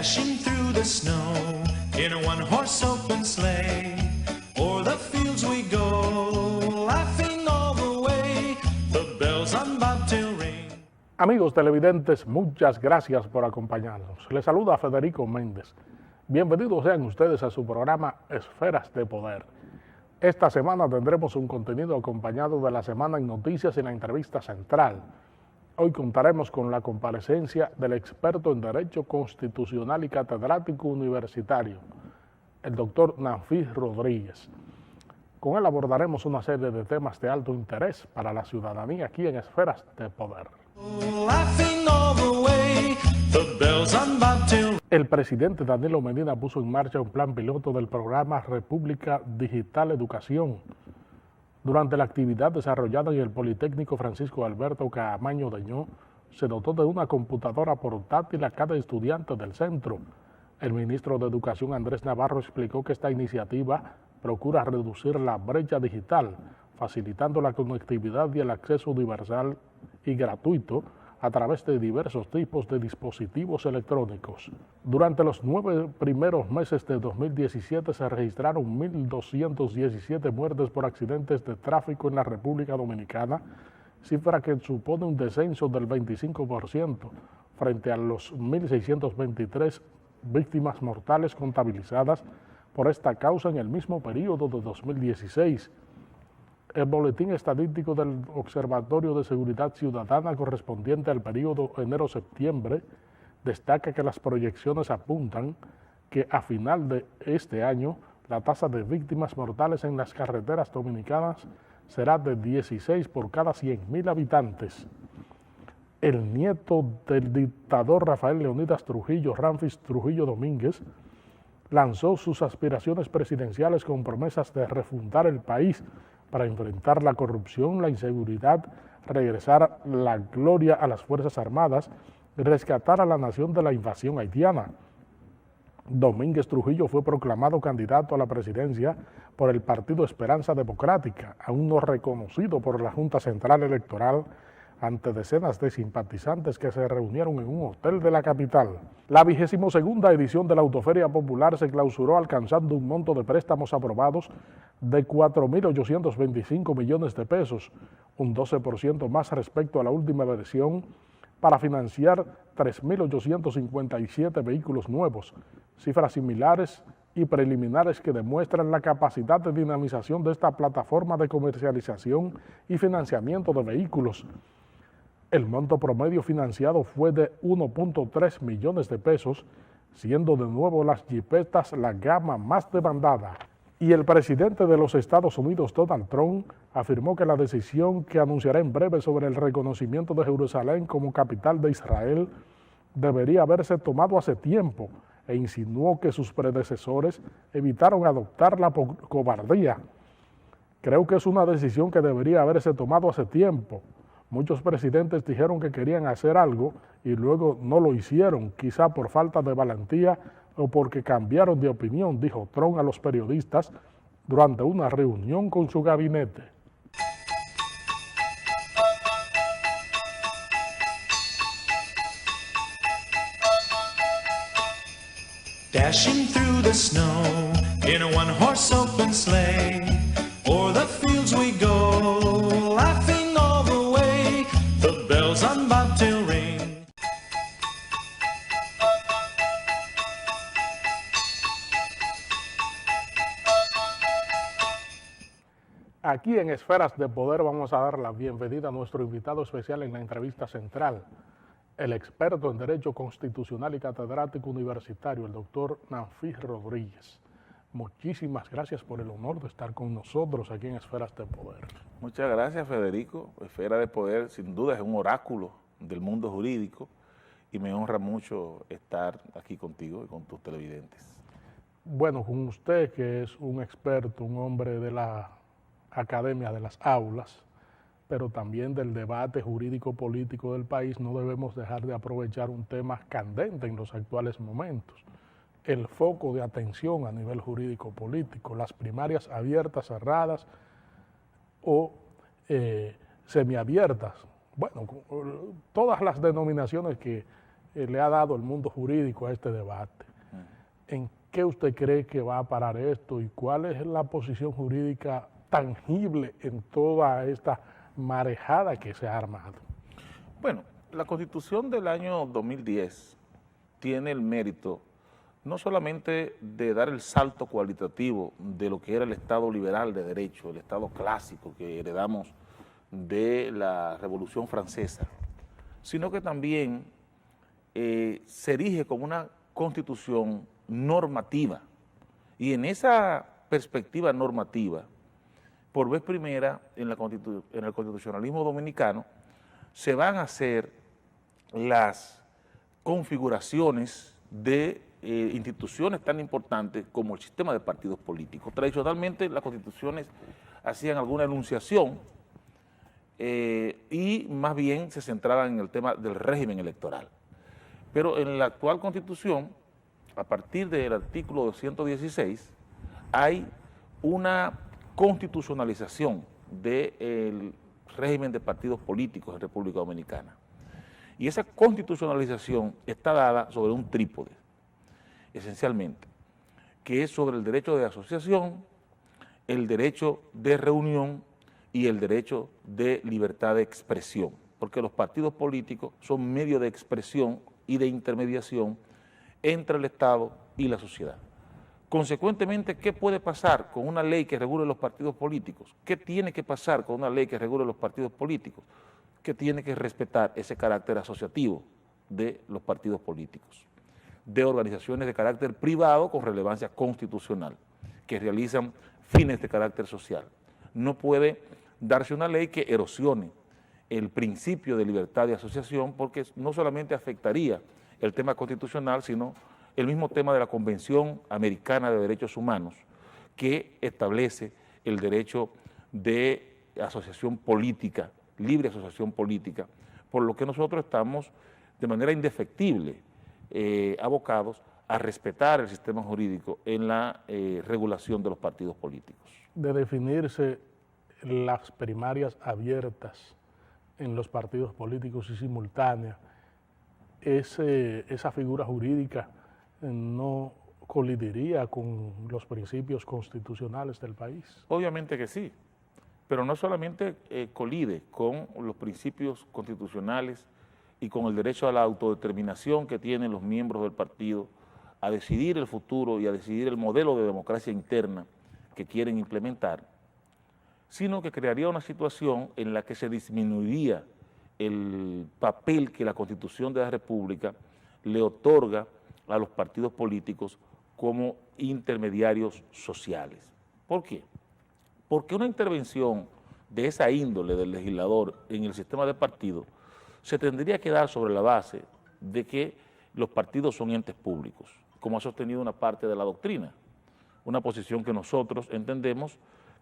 Dashing through the snow in a one-horse open sleigh, o'er the fields we go, laughing all the way, the bells on bobtail ring. Amigos televidentes, muchas gracias por acompañarnos. Les saluda Federico Méndez. Bienvenidos sean ustedes a su programa Esferas de Poder. Esta semana tendremos un contenido acompañado de la semana en noticias y la entrevista central. Hoy contaremos con la comparecencia del experto en Derecho Constitucional y catedrático universitario, el doctor Nanfis Rodríguez. Con él abordaremos una serie de temas de alto interés para la ciudadanía aquí en Esferas de Poder. El presidente Danilo Medina puso en marcha un plan piloto del programa República Digital Educación. Durante la actividad desarrollada en el Politécnico Francisco Alberto Caamaño Deñó, se dotó de una computadora portátil a cada estudiante del centro. El ministro de Educación Andrés Navarro explicó que esta iniciativa procura reducir la brecha digital, facilitando la conectividad y el acceso universal y gratuito a través de diversos tipos de dispositivos electrónicos. Durante los 9 primeros meses de 2017 se registraron 1.217 muertes por accidentes de tráfico en la República Dominicana, cifra que supone un descenso del 25% frente a los 1.623 víctimas mortales contabilizadas por esta causa en el mismo periodo de 2016. El boletín estadístico del Observatorio de Seguridad Ciudadana correspondiente al periodo enero-septiembre destaca que las proyecciones apuntan que a final de este año la tasa de víctimas mortales en las carreteras dominicanas será de 16 por cada 100.000 habitantes. El nieto del dictador Rafael Leónidas Trujillo, Ramfis Trujillo Domínguez, lanzó sus aspiraciones presidenciales con promesas de refundar el país para enfrentar la corrupción, la inseguridad, regresar la gloria a las Fuerzas Armadas y rescatar a la nación de la invasión haitiana. Domínguez Trujillo fue proclamado candidato a la presidencia por el Partido Esperanza Democrática, aún no reconocido por la Junta Central Electoral, ante decenas de simpatizantes que se reunieron en un hotel de la capital. La 22ª edición de la Autoferia Popular se clausuró alcanzando un monto de préstamos aprobados de 4.825 millones de pesos, un 12% más respecto a la última versión, para financiar 3.857 vehículos nuevos, cifras similares y preliminares que demuestran la capacidad de dinamización de esta plataforma de comercialización y financiamiento de vehículos. El monto promedio financiado fue de 1.3 millones de pesos, siendo de nuevo las jipetas la gama más demandada. Y el presidente de los Estados Unidos, Donald Trump, afirmó que la decisión que anunciará en breve sobre el reconocimiento de Jerusalén como capital de Israel debería haberse tomado hace tiempo e insinuó que sus predecesores evitaron adoptarla por cobardía. Creo que es una decisión que debería haberse tomado hace tiempo. Muchos presidentes dijeron que querían hacer algo y luego no lo hicieron, quizá por falta de valentía o porque cambiaron de opinión, dijo Trump a los periodistas durante una reunión con su gabinete. Dashing through the snow in a one-horse open sleigh, o'er the fields we go, laughing all the way, the bells on bobtail ring. Aquí en Esferas de Poder vamos a dar la bienvenida a nuestro invitado especial en la entrevista central, el experto en Derecho Constitucional y catedrático universitario, el doctor Nanfis Rodríguez. Muchísimas gracias por el honor de estar con nosotros aquí en Esferas de Poder. Muchas gracias, Federico. Esfera de Poder sin duda es un oráculo del mundo jurídico y me honra mucho estar aquí contigo y con tus televidentes. Bueno, con usted que es un experto, un hombre de la academia, de las aulas, pero también del debate jurídico-político del país, no debemos dejar de aprovechar un tema candente en los actuales momentos. El foco de atención a nivel jurídico-político, las primarias abiertas, cerradas o semiabiertas. Bueno, todas las denominaciones que le ha dado el mundo jurídico a este debate. ¿En qué usted cree que va a parar esto y cuál es la posición jurídica tangible en toda esta marejada que se ha armado? Bueno, la Constitución del año 2010 tiene el mérito no solamente de dar el salto cualitativo de lo que era el Estado liberal de derecho, el Estado clásico que heredamos de la Revolución Francesa, sino que también se erige como una constitución normativa. Y en esa perspectiva normativa, por vez primera en el constitucionalismo dominicano, se van a hacer las configuraciones de instituciones tan importantes como el sistema de partidos políticos. Tradicionalmente las constituciones hacían alguna enunciación y más bien se centraban en el tema del régimen electoral. Pero en la actual Constitución, a partir del artículo 216, hay una constitucionalización del régimen de partidos políticos en República Dominicana. Y esa constitucionalización está dada sobre un trípode, esencialmente, que es sobre el derecho de asociación, el derecho de reunión y el derecho de libertad de expresión, porque los partidos políticos son medio de expresión y de intermediación entre el Estado y la sociedad. Consecuentemente, ¿qué puede pasar con una ley que regule los partidos políticos? ¿Qué tiene que pasar con una ley que regule los partidos políticos? Que tiene que respetar ese carácter asociativo de los partidos políticos, de organizaciones de carácter privado con relevancia constitucional, que realizan fines de carácter social. No puede darse una ley que erosione el principio de libertad de asociación, porque no solamente afectaría el tema constitucional, sino el mismo tema de la Convención Americana de Derechos Humanos, que establece el derecho de asociación política, libre asociación política, por lo que nosotros estamos de manera indefectible abocados a respetar el sistema jurídico en la regulación de los partidos políticos. De definirse las primarias abiertas en los partidos políticos y simultáneas, esa figura jurídica no colidiría con los principios constitucionales del país. Obviamente que sí, pero no solamente colide con los principios constitucionales y con el derecho a la autodeterminación que tienen los miembros del partido a decidir el futuro y a decidir el modelo de democracia interna que quieren implementar, sino que crearía una situación en la que se disminuiría el papel que la Constitución de la República le otorga a los partidos políticos como intermediarios sociales. ¿Por qué? Porque una intervención de esa índole del legislador en el sistema de partidos se tendría que dar sobre la base de que los partidos son entes públicos, como ha sostenido una parte de la doctrina, una posición que nosotros entendemos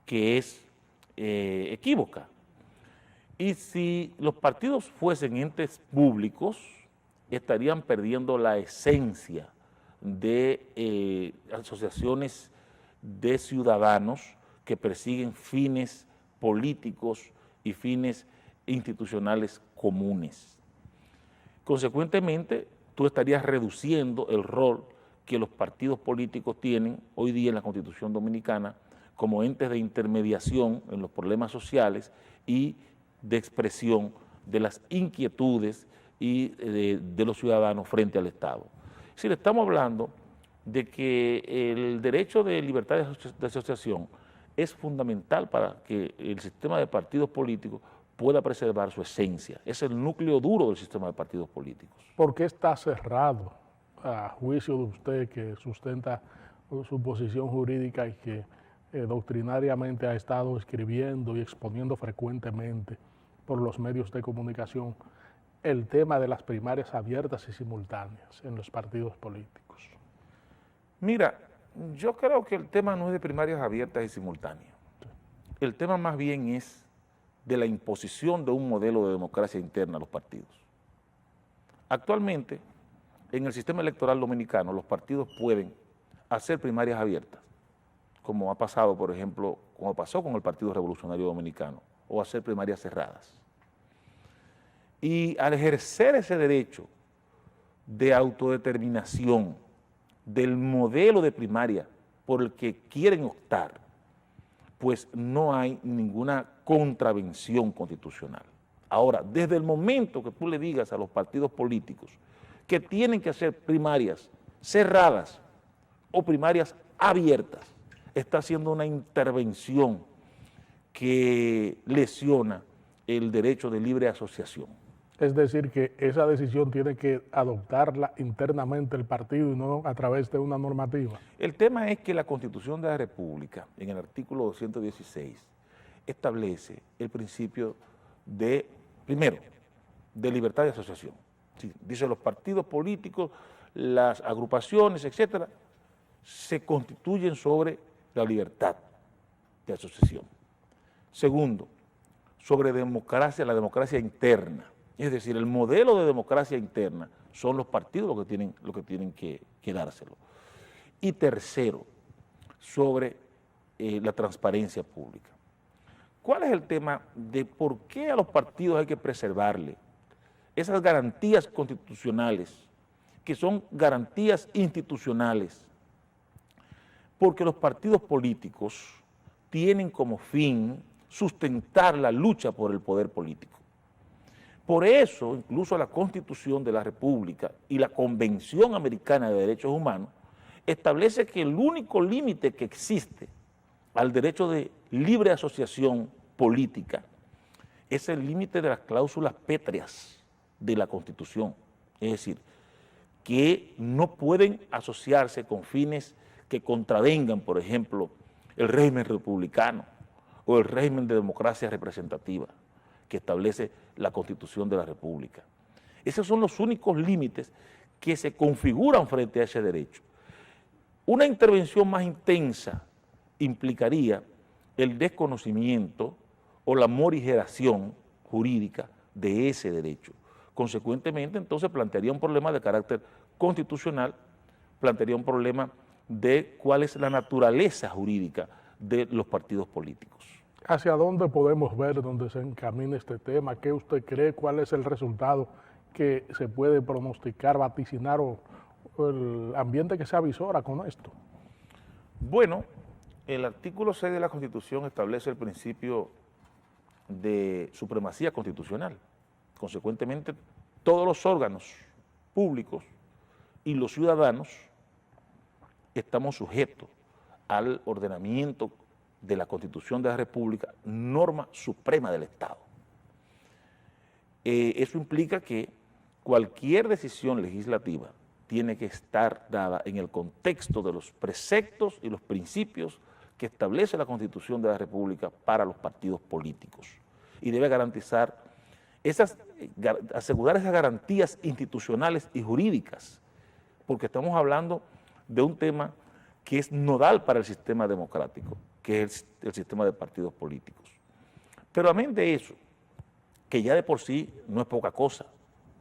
que es equívoca. Y si los partidos fuesen entes públicos, estarían perdiendo la esencia de asociaciones de ciudadanos que persiguen fines políticos y fines institucionales comunes. Consecuentemente, tú estarías reduciendo el rol que los partidos políticos tienen hoy día en la Constitución Dominicana como entes de intermediación en los problemas sociales y de expresión de las inquietudes y de los ciudadanos frente al Estado. Es decir, estamos hablando de que el derecho de libertad de asociación es fundamental para que el sistema de partidos políticos pueda preservar su esencia. Es el núcleo duro del sistema de partidos políticos. ¿Por qué está cerrado, a juicio de usted, que sustenta su posición jurídica y que doctrinariamente ha estado escribiendo y exponiendo frecuentemente por los medios de comunicación, el tema de las primarias abiertas y simultáneas en los partidos políticos? Mira, yo creo que el tema no es de primarias abiertas y simultáneas. El tema más bien es de la imposición de un modelo de democracia interna a los partidos. Actualmente, en el sistema electoral dominicano, los partidos pueden hacer primarias abiertas, como ha pasado, por ejemplo, como pasó con el Partido Revolucionario Dominicano, o hacer primarias cerradas. Y al ejercer ese derecho de autodeterminación, del modelo de primaria por el que quieren optar, pues no hay ninguna contravención constitucional. Ahora, desde el momento que tú le digas a los partidos políticos que tienen que hacer primarias cerradas o primarias abiertas, está haciendo una intervención que lesiona el derecho de libre asociación. Es decir, que esa decisión tiene que adoptarla internamente el partido y no a través de una normativa. El tema es que la Constitución de la República, en el artículo 216, establece el principio de, primero, de libertad de asociación. Sí, dice, los partidos políticos, las agrupaciones, etcétera, se constituyen sobre la libertad de asociación. Segundo, sobre democracia, la democracia interna. Es decir, el modelo de democracia interna son los partidos los que tienen que dárselo. Y tercero, sobre la transparencia pública. ¿Cuál es el tema de por qué a los partidos hay que preservarle esas garantías constitucionales, que son garantías institucionales? Porque los partidos políticos tienen como fin sustentar la lucha por el poder político. Por eso, incluso la Constitución de la República y la Convención Americana de Derechos Humanos establece que el único límite que existe al derecho de libre asociación política es el límite de las cláusulas pétreas de la Constitución. Es decir, que no pueden asociarse con fines que contravengan, por ejemplo, el régimen republicano o el régimen de democracia representativa que establece la Constitución de la República. Esos son los únicos límites que se configuran frente a ese derecho. Una intervención más intensa implicaría el desconocimiento o la morigeración jurídica de ese derecho. Consecuentemente, entonces plantearía un problema de carácter constitucional, plantearía un problema de cuál es la naturaleza jurídica de los partidos políticos. ¿Hacia dónde podemos ver dónde se encamina este tema? ¿Qué usted cree? ¿Cuál es el resultado que se puede pronosticar, vaticinar o el ambiente que se avisora con esto? Bueno, el artículo 6 de la Constitución establece el principio de supremacía constitucional. Consecuentemente, todos los órganos públicos y los ciudadanos estamos sujetos al ordenamiento de la Constitución de la República, norma suprema del Estado. Eso implica que cualquier decisión legislativa tiene que estar dada en el contexto de los preceptos y los principios que establece la Constitución de la República para los partidos políticos y debe garantizar asegurar esas garantías institucionales y jurídicas, porque estamos hablando de un tema que es nodal para el sistema democrático, que es el sistema de partidos políticos. Pero amén de eso, que ya de por sí no es poca cosa,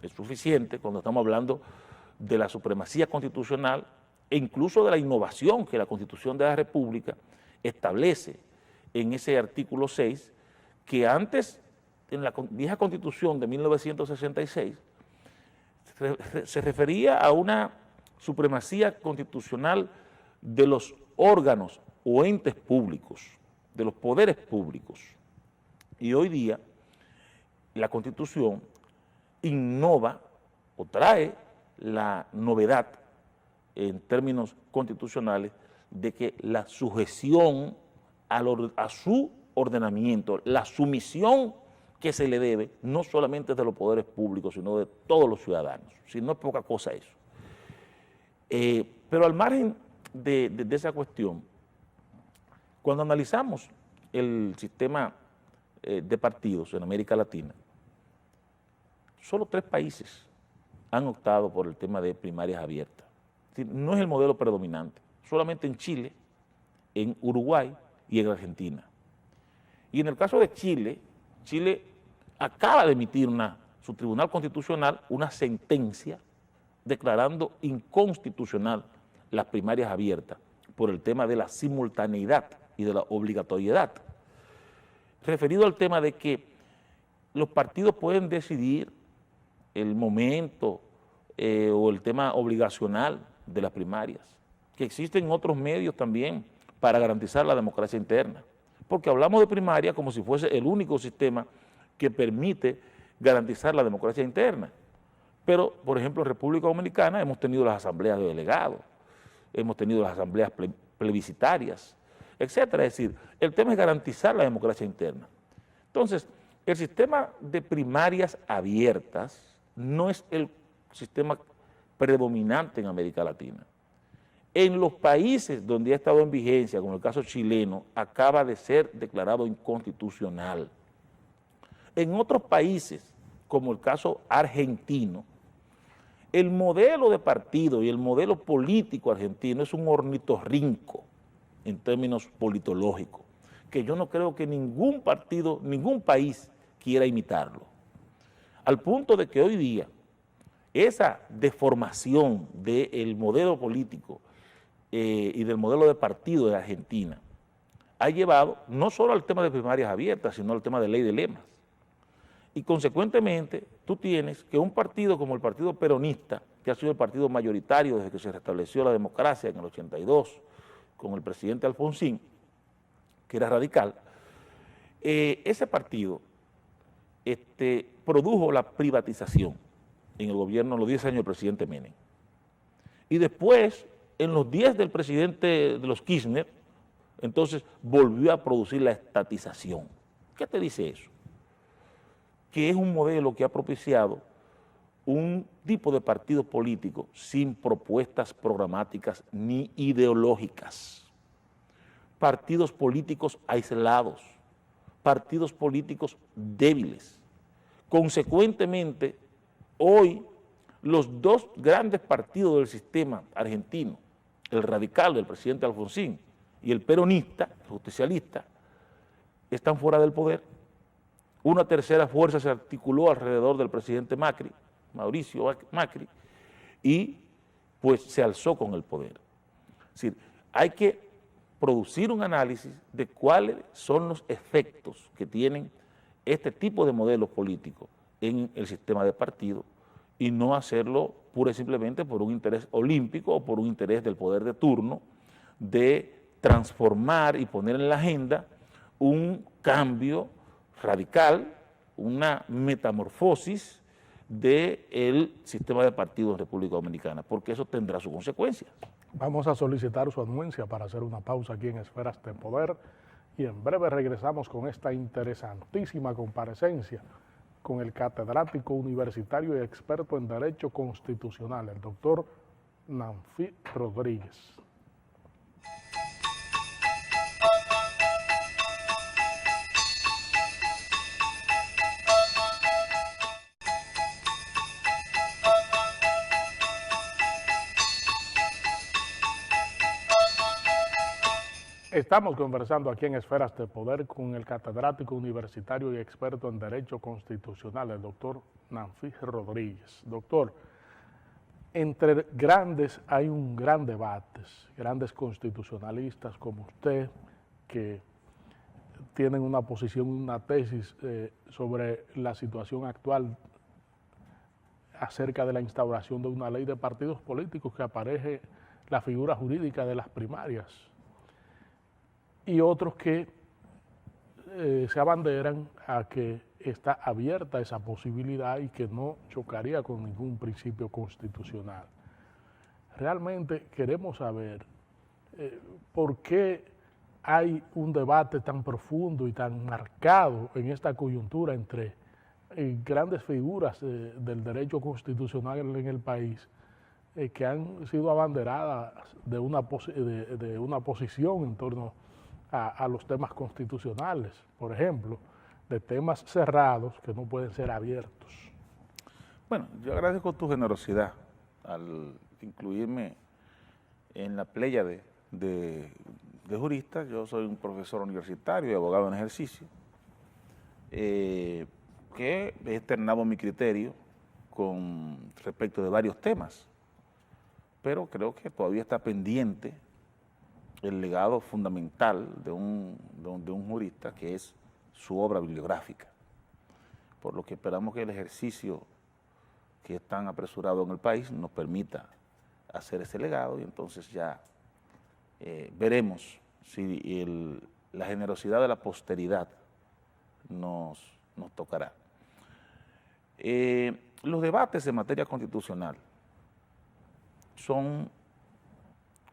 es suficiente cuando estamos hablando de la supremacía constitucional e incluso de la innovación que la Constitución de la República establece en ese artículo 6, que antes, en la vieja Constitución de 1966, se refería a una supremacía constitucional de los órganos o entes públicos, de los poderes públicos. Y hoy día la Constitución innova o trae la novedad en términos constitucionales de que la sujeción a su ordenamiento, la sumisión que se le debe, no solamente de los poderes públicos, sino de todos los ciudadanos. Si no es poca cosa eso. Pero al margen de esa cuestión, cuando analizamos el sistema de partidos en América Latina, solo 3 países han optado por el tema de primarias abiertas. Es decir, no es el modelo predominante, solamente en Chile, en Uruguay y en Argentina. Y en el caso de Chile, Chile acaba de emitir su Tribunal Constitucional una sentencia declarando inconstitucional las primarias abiertas por el tema de la simultaneidad y de la obligatoriedad, referido al tema de que los partidos pueden decidir el momento o el tema obligacional de las primarias, que existen otros medios también para garantizar la democracia interna, porque hablamos de primaria como si fuese el único sistema que permite garantizar la democracia interna. Pero, por ejemplo, en República Dominicana hemos tenido las asambleas de delegados, hemos tenido las asambleas plebiscitarias, etcétera. Es decir, el tema es garantizar la democracia interna. Entonces, el sistema de primarias abiertas no es el sistema predominante en América Latina. En los países donde ha estado en vigencia, como el caso chileno, acaba de ser declarado inconstitucional. En otros países, como el caso argentino, el modelo de partido y el modelo político argentino es un ornitorrinco en términos politológicos, que yo no creo que ningún partido, ningún país quiera imitarlo. Al punto de que hoy día esa deformación del modelo político y del modelo de partido de Argentina ha llevado no solo al tema de primarias abiertas, sino al tema de ley de lemas. Y consecuentemente tú tienes que un partido como el Partido Peronista, que ha sido el partido mayoritario desde que se restableció la democracia en el 82 con el presidente Alfonsín, que era radical, ese partido produjo la privatización en el gobierno, en los 10 años del presidente Menem. Y después, en los 10 del presidente de los Kirchner, entonces volvió a producir la estatización. ¿Qué te dice eso? Que es un modelo que ha propiciado un tipo de partido político sin propuestas programáticas ni ideológicas. Partidos políticos aislados, partidos políticos débiles. Consecuentemente, hoy los dos grandes partidos del sistema argentino, el radical del presidente Alfonsín y el peronista, el justicialista, están fuera del poder. Una tercera fuerza se articuló alrededor del presidente Macri, Mauricio Macri, y pues se alzó con el poder. Es decir, hay que producir un análisis de cuáles son los efectos que tienen este tipo de modelos políticos en el sistema de partido y no hacerlo pura y simplemente por un interés olímpico o por un interés del poder de turno de transformar y poner en la agenda un cambio radical, una metamorfosis del sistema de partidos en República Dominicana, porque eso tendrá sus consecuencias. Vamos a solicitar su anuencia para hacer una pausa aquí en Esferas de Poder y en breve regresamos con esta interesantísima comparecencia con el catedrático universitario y experto en Derecho Constitucional, el doctor Nanfi Rodríguez. Estamos conversando aquí en Esferas de Poder con el catedrático universitario y experto en Derecho Constitucional, el doctor Nanfi Rodríguez. Doctor, entre grandes hay un gran debate, grandes constitucionalistas como usted, que tienen una posición, una tesis sobre la situación actual acerca de la instauración de una ley de partidos políticos que apareje la figura jurídica de las primarias. Y otros que se abanderan a que está abierta esa posibilidad y que no chocaría con ningún principio constitucional. Realmente queremos saber por qué hay un debate tan profundo y tan marcado en esta coyuntura entre grandes figuras del derecho constitucional en el país que han sido abanderadas de una posición en torno a los temas constitucionales, por ejemplo, de temas cerrados que no pueden ser abiertos. Bueno, yo agradezco tu generosidad al incluirme en la pléyade de juristas. Yo soy un profesor universitario y abogado en ejercicio, que he externado mi criterio con respecto de varios temas, pero creo que todavía está pendiente el legado fundamental de un jurista, que es su obra bibliográfica, por lo que esperamos que el ejercicio que es tan apresurado en el país nos permita hacer ese legado y entonces ya veremos si la generosidad de la posteridad nos tocará. Los debates en materia constitucional son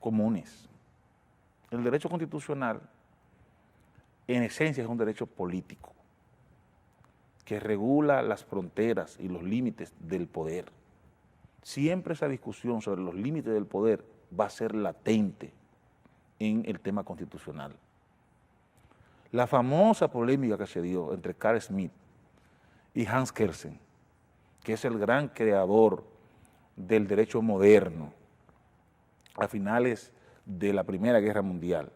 comunes. El derecho constitucional, en esencia, es un derecho político que regula las fronteras y los límites del poder. Siempre esa discusión sobre los límites del poder va a ser latente en el tema constitucional. La famosa polémica que se dio entre Carl Schmitt y Hans Kelsen, que es el gran creador del derecho moderno a finales de la Primera Guerra Mundial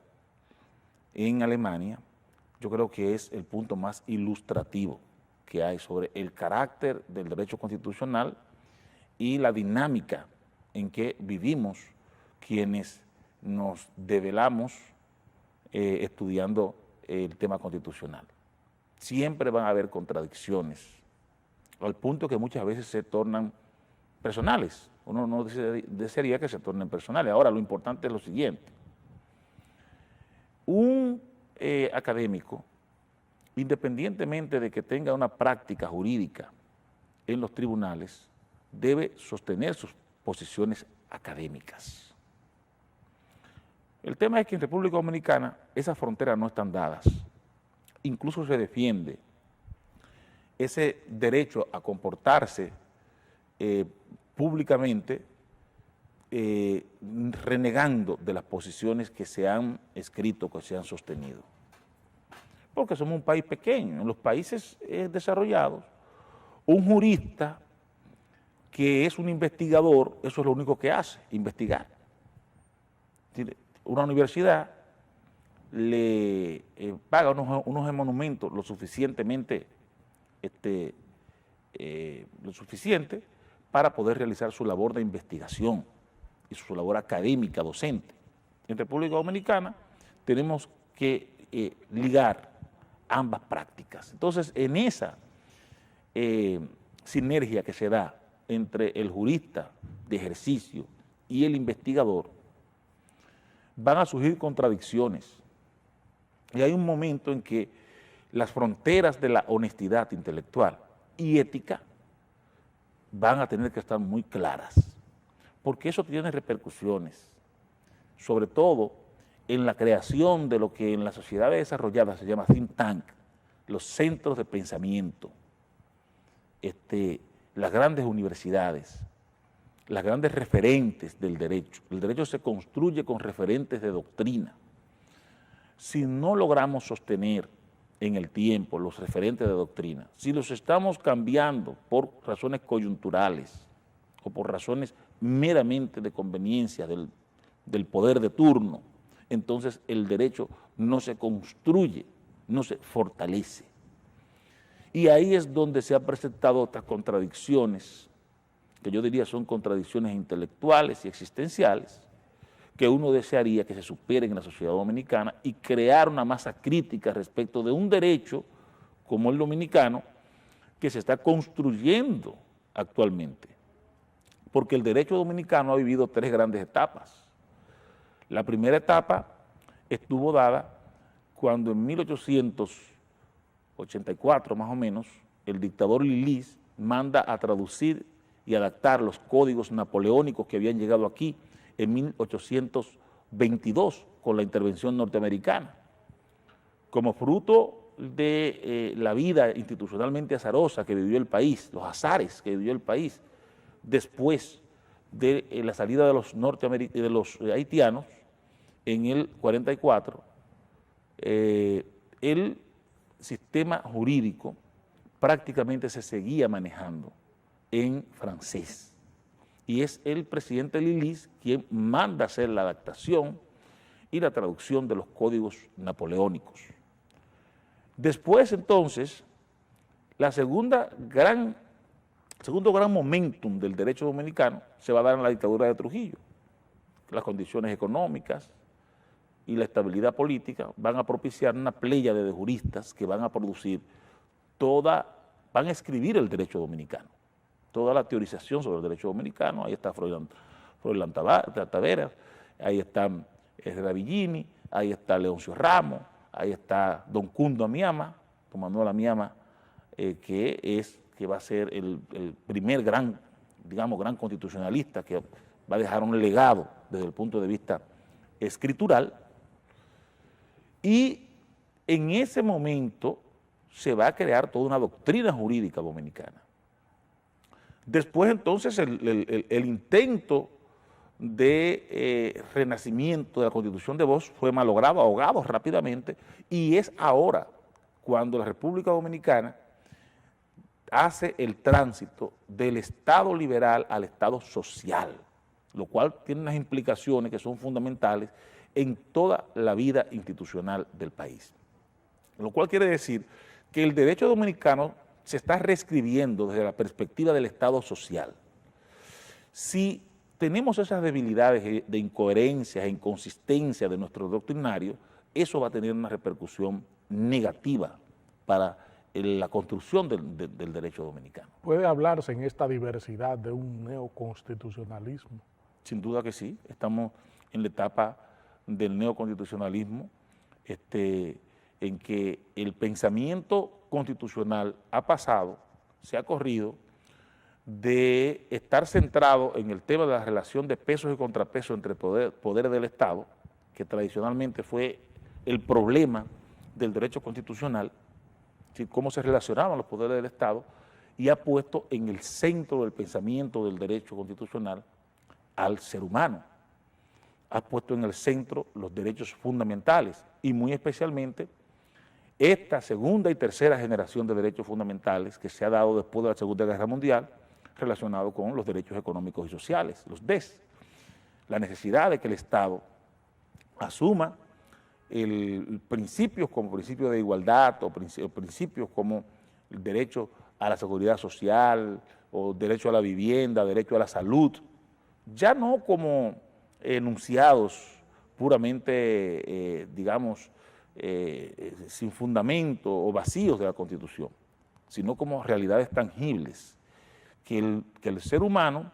en Alemania, yo creo que es el punto más ilustrativo que hay sobre el carácter del derecho constitucional y la dinámica en que vivimos quienes nos develamos estudiando el tema constitucional. Siempre van a haber contradicciones, al punto que muchas veces se tornan personales. Uno no desearía que se tornen personales. Ahora, lo importante es lo siguiente. Un académico, independientemente de que tenga una práctica jurídica en los tribunales, debe sostener sus posiciones académicas. El tema es que en República Dominicana esas fronteras no están dadas. Incluso se defiende ese derecho a comportarse públicamente renegando de las posiciones que se han escrito, que se han sostenido. Porque somos un país pequeño. En los países desarrollados, un jurista que es un investigador, eso es lo único que hace, investigar. Una universidad le paga unos emolumentos lo suficiente para poder realizar su labor de investigación y su labor académica, docente. En República Dominicana tenemos que ligar ambas prácticas. Entonces, en esa sinergia que se da entre el jurista de ejercicio y el investigador, van a surgir contradicciones. Y hay un momento en que las fronteras de la honestidad intelectual y ética van a tener que estar muy claras, porque eso tiene repercusiones, sobre todo en la creación de lo que en las sociedades desarrolladas se llama think tank, los centros de pensamiento, las grandes universidades, las grandes referentes del derecho. El derecho se construye con referentes de doctrina. Si no logramos sostener en el tiempo los referentes de doctrina, si los estamos cambiando por razones coyunturales o por razones meramente de conveniencia del poder de turno, entonces el derecho no se construye, no se fortalece. Y ahí es donde se han presentado estas contradicciones, que yo diría son contradicciones intelectuales y existenciales, que uno desearía que se superen en la sociedad dominicana y crear una masa crítica respecto de un derecho como el dominicano que se está construyendo actualmente. Porque el derecho dominicano ha vivido tres grandes etapas. La primera etapa estuvo dada cuando en 1884 más o menos el dictador Lilís manda a traducir y adaptar los códigos napoleónicos que habían llegado aquí en 1822 con la intervención norteamericana. Como fruto de la vida institucionalmente azarosa que vivió el país, los azares que vivió el país, después de la salida de los haitianos en el 44, el sistema jurídico prácticamente se seguía manejando en francés. Y es el presidente Lilís quien manda hacer la adaptación y la traducción de los códigos napoleónicos. Después, entonces, segundo gran momentum del derecho dominicano se va a dar en la dictadura de Trujillo. Las condiciones económicas y la estabilidad política van a propiciar una pléyade de juristas que van a producir van a escribir el derecho dominicano. toda la teorización sobre el derecho dominicano. Ahí está Froilán Taveras, ahí está Davillini, ahí está Leoncio Ramos, ahí está don Cundo Amiama, don Manuel Amiama, que va a ser el primer gran constitucionalista que va a dejar un legado desde el punto de vista escritural. Y en ese momento se va a crear toda una doctrina jurídica dominicana. Después entonces el intento de renacimiento de la Constitución de Bosch fue malogrado, ahogado rápidamente, y es ahora cuando la República Dominicana hace el tránsito del Estado liberal al Estado social, lo cual tiene unas implicaciones que son fundamentales en toda la vida institucional del país. Lo cual quiere decir que el derecho dominicano se está reescribiendo desde la perspectiva del Estado social. Si tenemos esas debilidades de incoherencias e inconsistencia de nuestro doctrinario, eso va a tener una repercusión negativa para la construcción del derecho dominicano. ¿Puede hablarse en esta diversidad de un neoconstitucionalismo? Sin duda que sí, estamos en la etapa del neoconstitucionalismo, en que el pensamiento constitucional ha pasado, se ha corrido de estar centrado en el tema de la relación de pesos y contrapesos entre poderes del Estado, que tradicionalmente fue el problema del derecho constitucional, ¿sí? Cómo se relacionaban los poderes del Estado, y ha puesto en el centro del pensamiento del derecho constitucional al ser humano. Ha puesto en el centro los derechos fundamentales y muy especialmente esta segunda y tercera generación de derechos fundamentales que se ha dado después de la Segunda Guerra Mundial relacionado con los derechos económicos y sociales, los DES. La necesidad de que el Estado asuma principios como principio de igualdad o principios como el derecho a la seguridad social o derecho a la vivienda, derecho a la salud, ya no como enunciados puramente, sin fundamento o vacíos de la Constitución, sino como realidades tangibles, que el ser humano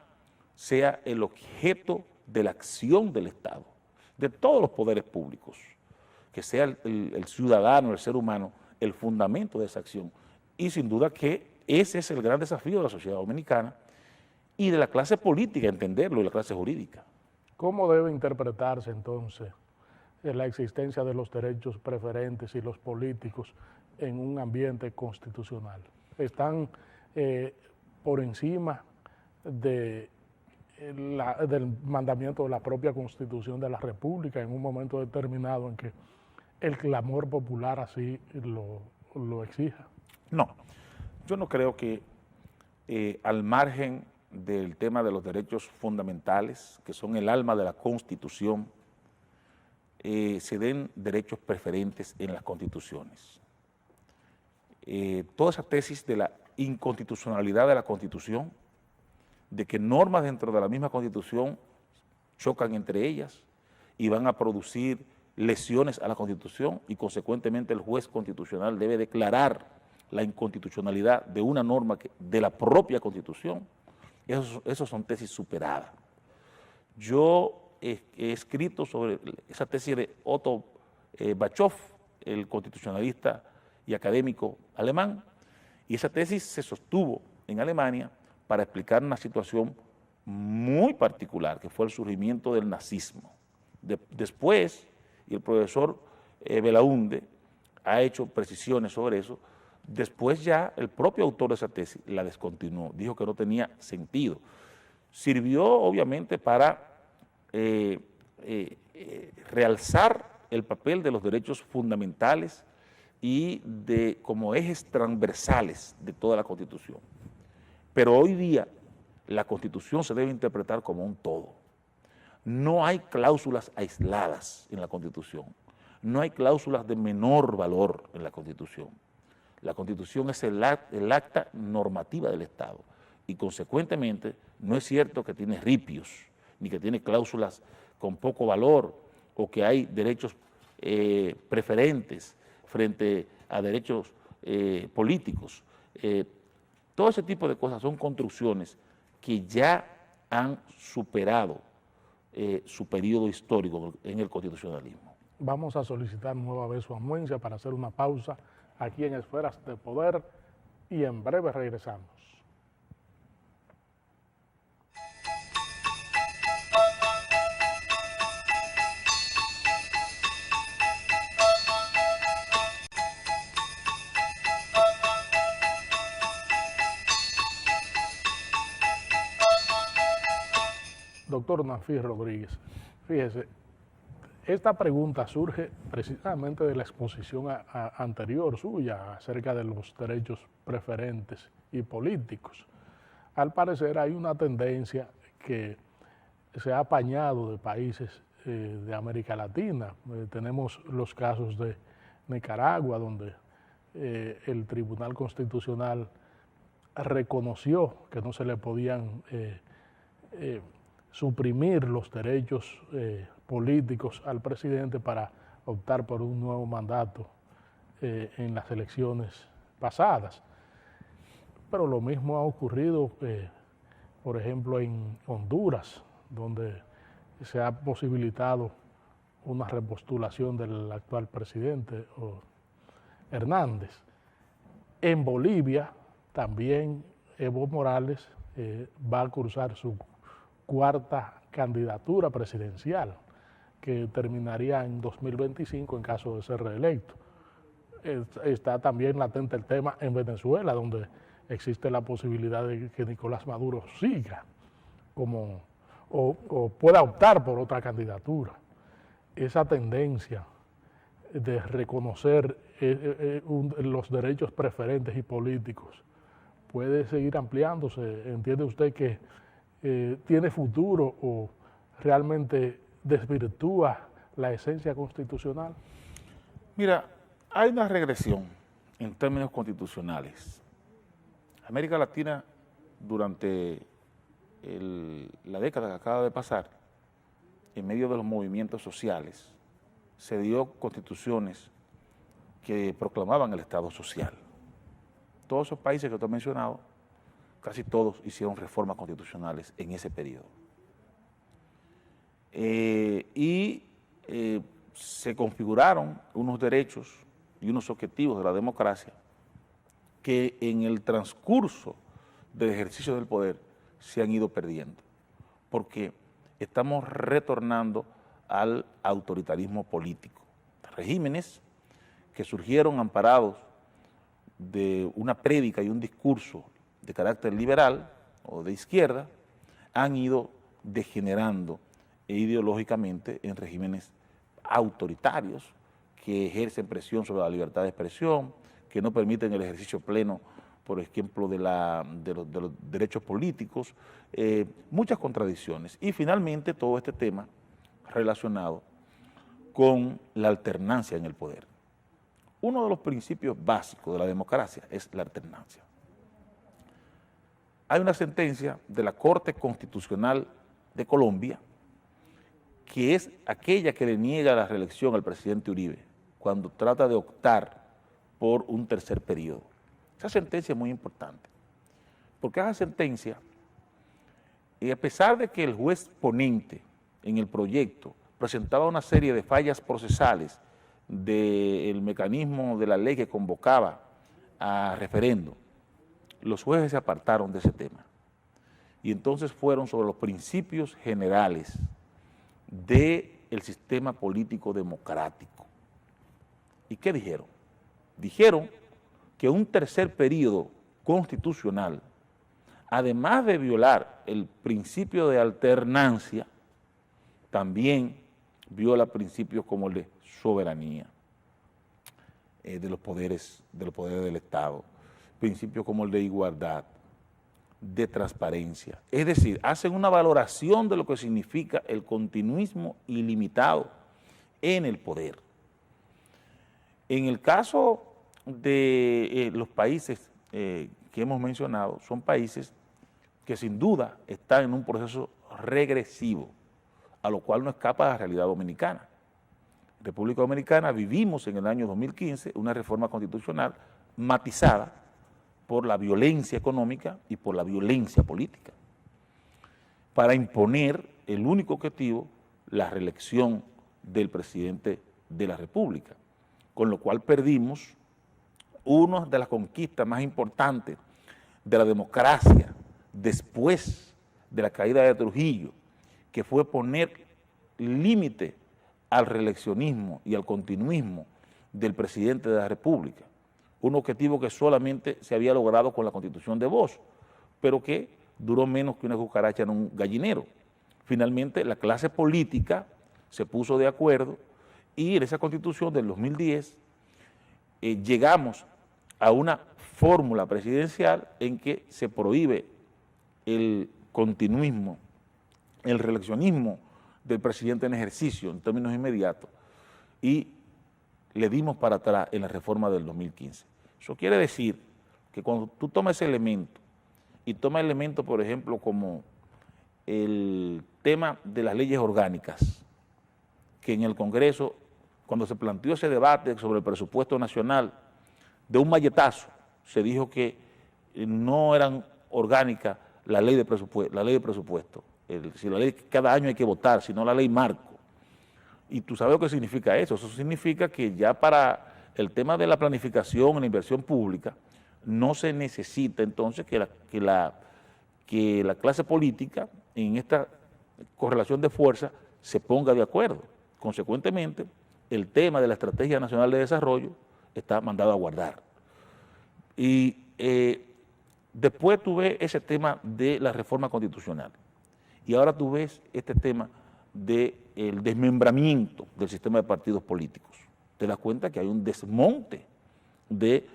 sea el objeto de la acción del Estado, de todos los poderes públicos, que sea el ciudadano, el ser humano, el fundamento de esa acción. Y sin duda que ese es el gran desafío de la sociedad dominicana y de la clase política, entenderlo, y la clase jurídica. ¿Cómo debe interpretarse entonces la existencia de los derechos preferentes y los políticos en un ambiente constitucional? ¿Están por encima del mandamiento de la propia Constitución de la República en un momento determinado en que el clamor popular así lo exija? No, yo no creo que al margen del tema de los derechos fundamentales, que son el alma de la Constitución, se den derechos preferentes en las constituciones. Toda esa tesis de la inconstitucionalidad de la Constitución, de que normas dentro de la misma Constitución chocan entre ellas y van a producir lesiones a la Constitución y consecuentemente el juez constitucional debe declarar la inconstitucionalidad de una norma de la propia Constitución, esos son tesis superadas. Yo he escrito sobre esa tesis de Otto Bachow, el constitucionalista y académico alemán, y esa tesis se sostuvo en Alemania para explicar una situación muy particular, que fue el surgimiento del nazismo. Después, y el profesor Belaunde ha hecho precisiones sobre eso, después ya el propio autor de esa tesis la descontinuó, dijo que no tenía sentido. Sirvió obviamente para realzar el papel de los derechos fundamentales y como ejes transversales de toda la Constitución. Pero hoy día la Constitución se debe interpretar como un todo. No hay cláusulas aisladas en la Constitución, no hay cláusulas de menor valor en la Constitución. La Constitución es el acta normativa del Estado y consecuentemente no es cierto que tiene ripios, ni que tiene cláusulas con poco valor o que hay derechos preferentes frente a derechos políticos. Todo ese tipo de cosas son construcciones que ya han superado su periodo histórico en el constitucionalismo. Vamos a solicitar nueva vez su anuencia para hacer una pausa aquí en Esferas de Poder y en breve regresamos. Doctor Nafis Rodríguez, fíjese, esta pregunta surge precisamente de la exposición anterior suya acerca de los derechos preferentes y políticos. Al parecer hay una tendencia que se ha apañado de países de América Latina. Tenemos los casos de Nicaragua, donde el Tribunal Constitucional reconoció que no se le podían suprimir los derechos políticos al presidente para optar por un nuevo mandato en las elecciones pasadas. Pero lo mismo ha ocurrido, por ejemplo, en Honduras, donde se ha posibilitado una repostulación del actual presidente Hernández. En Bolivia también Evo Morales va a cursar su cuarta candidatura presidencial, que terminaría en 2025 en caso de ser reelecto. Está también latente el tema en Venezuela, donde existe la posibilidad de que Nicolás Maduro siga o pueda optar por otra candidatura. Esa tendencia de reconocer los derechos preferentes y políticos puede seguir ampliándose. ¿Entiende usted que tiene futuro o realmente desvirtúa la esencia constitucional? Mira, hay una regresión en términos constitucionales. América Latina, durante la década que acaba de pasar, en medio de los movimientos sociales, se dio constituciones que proclamaban el Estado social. Todos esos países que tú has mencionado, casi todos hicieron reformas constitucionales en ese periodo. Se configuraron unos derechos y unos objetivos de la democracia que en el transcurso del ejercicio del poder se han ido perdiendo, porque estamos retornando al autoritarismo político. Regímenes que surgieron amparados de una prédica y un discurso de carácter liberal o de izquierda, han ido degenerando ideológicamente en regímenes autoritarios que ejercen presión sobre la libertad de expresión, que no permiten el ejercicio pleno, por ejemplo, de los derechos políticos, muchas contradicciones. Y finalmente todo este tema relacionado con la alternancia en el poder. Uno de los principios básicos de la democracia es la alternancia. Hay una sentencia de la Corte Constitucional de Colombia que es aquella que le niega la reelección al presidente Uribe cuando trata de optar por un tercer periodo. Esa sentencia es muy importante, porque esa sentencia, y a pesar de que el juez ponente en el proyecto presentaba una serie de fallas procesales del mecanismo de la ley que convocaba a referendo, los jueces se apartaron de ese tema y entonces fueron sobre los principios generales del sistema político democrático. ¿Y qué dijeron? Dijeron que un tercer periodo constitucional, además de violar el principio de alternancia, también viola principios como el de soberanía de los poderes del Estado, principios como el de igualdad, de transparencia. Es decir, hacen una valoración de lo que significa el continuismo ilimitado en el poder. En el caso de los países que hemos mencionado, son países que sin duda están en un proceso regresivo, a lo cual no escapa la realidad dominicana. En República Dominicana vivimos en el año 2015 una reforma constitucional matizada por la violencia económica y por la violencia política, para imponer el único objetivo, la reelección del presidente de la República, con lo cual perdimos una de las conquistas más importantes de la democracia después de la caída de Trujillo, que fue poner límite al reeleccionismo y al continuismo del presidente de la República, un objetivo que solamente se había logrado con la Constitución de Bosch, pero que duró menos que una cucaracha en un gallinero. Finalmente, la clase política se puso de acuerdo y en esa Constitución del 2010 llegamos a una fórmula presidencial en que se prohíbe el continuismo, el reeleccionismo del presidente en ejercicio en términos inmediatos y le dimos para atrás en la reforma del 2015. Eso quiere decir que cuando tú tomas ese elemento y tomas elementos, por ejemplo, como el tema de las leyes orgánicas, que en el Congreso, cuando se planteó ese debate sobre el presupuesto nacional, de un malletazo se dijo que no eran orgánicas la ley de presupuesto, si la ley que cada año hay que votar, sino la ley marco. Y tú sabes lo que significa eso. Eso significa que ya para el tema de la planificación en la inversión pública no se necesita entonces que la clase política en esta correlación de fuerza se ponga de acuerdo. Consecuentemente, el tema de la Estrategia Nacional de Desarrollo está mandado a guardar. Y después tú ves ese tema de la reforma constitucional y ahora tú ves este tema del desmembramiento del sistema de partidos políticos. Te das cuenta que hay un desmonte de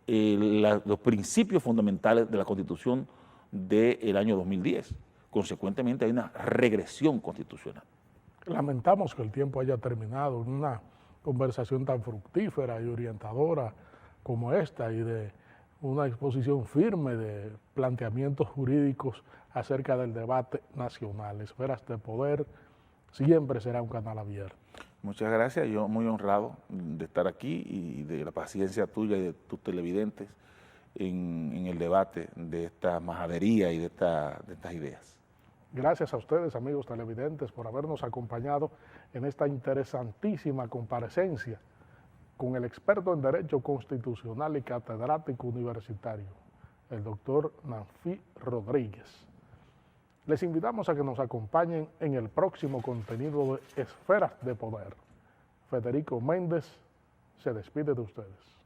los principios fundamentales de la Constitución del año 2010. Consecuentemente hay una regresión constitucional. Lamentamos que el tiempo haya terminado en una conversación tan fructífera y orientadora como esta y de una exposición firme de planteamientos jurídicos acerca del debate nacional. Esferas de Poder siempre será un canal abierto. Muchas gracias, yo muy honrado de estar aquí y de la paciencia tuya y de tus televidentes en el debate de esta majadería y de estas ideas. Gracias a ustedes, amigos televidentes, por habernos acompañado en esta interesantísima comparecencia con el experto en Derecho Constitucional y catedrático universitario, el doctor Nanfi Rodríguez. Les invitamos a que nos acompañen en el próximo contenido de Esferas de Poder. Federico Méndez se despide de ustedes.